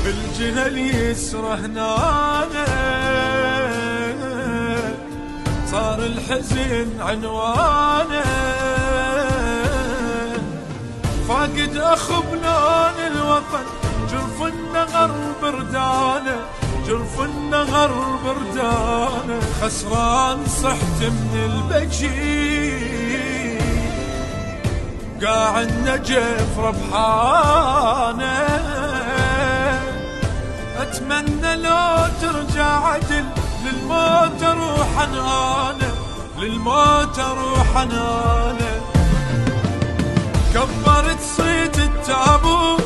الجهة اليسرى هنانا صار الحزن عنوانه، فاقد اخو بلون الوطن جرف النغر بردانه، جرف النغر بردانه، خسران صحت من البجي قاع النجف ربحانه، اتمنى لو ترجع عدل للموت اروح انا، للموت اروح انا. كبرت صيت التابوت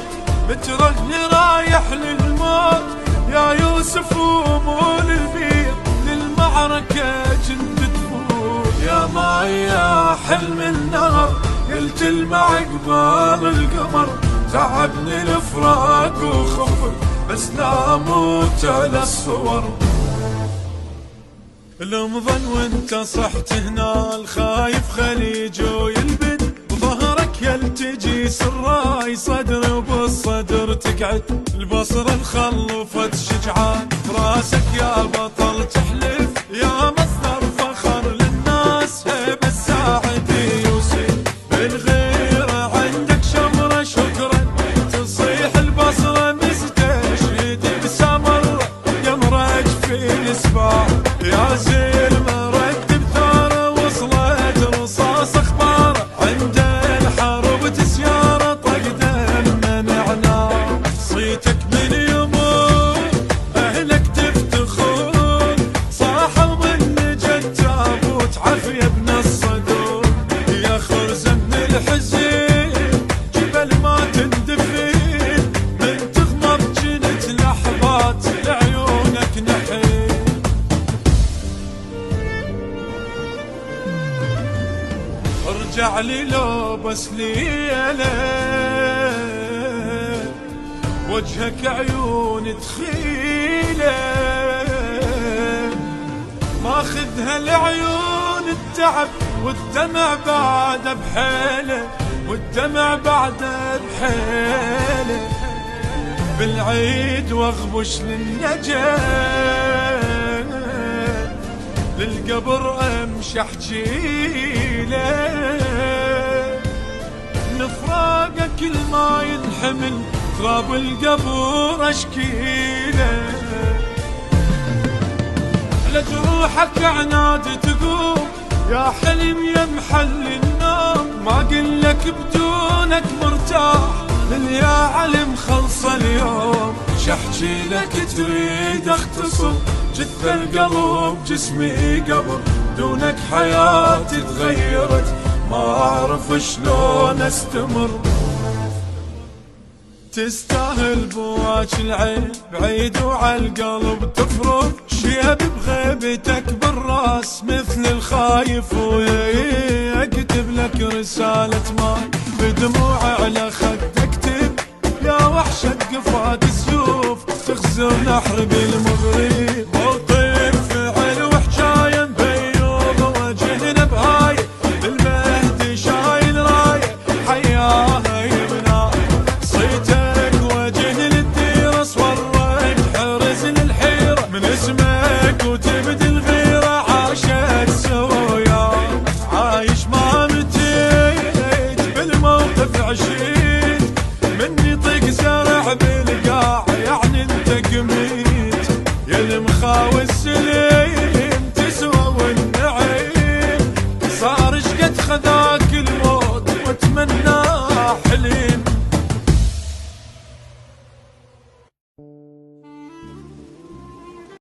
بترجني رايح للموت، يا يوسف ومول البير للمعركة جند تفوت، يا ماي يا حلم النهر قلت المعقبال القمر، تعبني الفراق وخفر بس لا اموت على الصور. المظن وانت صحت هنا الخايف خليج ويلبد، وظهرك يلتجي سراي صدر وبالصدر تقعد، البصر الخلفت شجعان براسك يا بطل تحلف، يا مصدر فخر للناس هيب الساعدي يوسف، بالغيرة عندك شمرة شكرا تصيح البصرة مستشهد بسمر قمرك في الاسباع، يا زين مرتب ثاره وصلت رصاص اخباره، عند الحرب تسياره طق دم منعنا، صيتك من يموت اهلك تفتخر، صاحوا من نجا تابوت عافيه ابن الصدور، يا خرزه من الحزين جبل ما تندفن، من تغمض جنت لحظات لعيونك نحيل. ارجع لي لو بس ليلة وجهك عيون تخيلة، ماخذها العيون التعب والدمع بعد بحيلة، والدمع بعد بحيلة، بالعيد واغبش للنجاة للقبر امشي احجيله، نفراقك الما ينحمل تراب القبر اشكيله، لجروحك عناد تقوم يا حلم يا محل النوم، ما قلك بدونك مرتاح لليا علم خلص اليوم، شحجي لك تريد اختصر جث القلب جسمي قبر، دونك حياتي تغيرت ما اعرف شلون استمر، تستاهل بواج العين بعيد وعالقلب تفرض، شيب بغيبتك بالراس مثل الخايف، ويكتب لك رسالة ماي بدموع على خدك اكتب، يا وحشة قفاك السيوف تخزر نحر بالمغرب، موقف فعل وحجاية بيوض وجهنا بهاي، المهدي شايل راية حياها يبنى، صيتك وجه للديرة صورك حرز للحيرة، من اسمك وتبدي الغيرة عاشت سويا، عايش ما متيت بالموقف عشيت، مني طق زرع بالقاع يعني انت قميت، يا المخاوي السليم تسوى والنعيم، صار شقد خذاك الموت واتمنى حليم.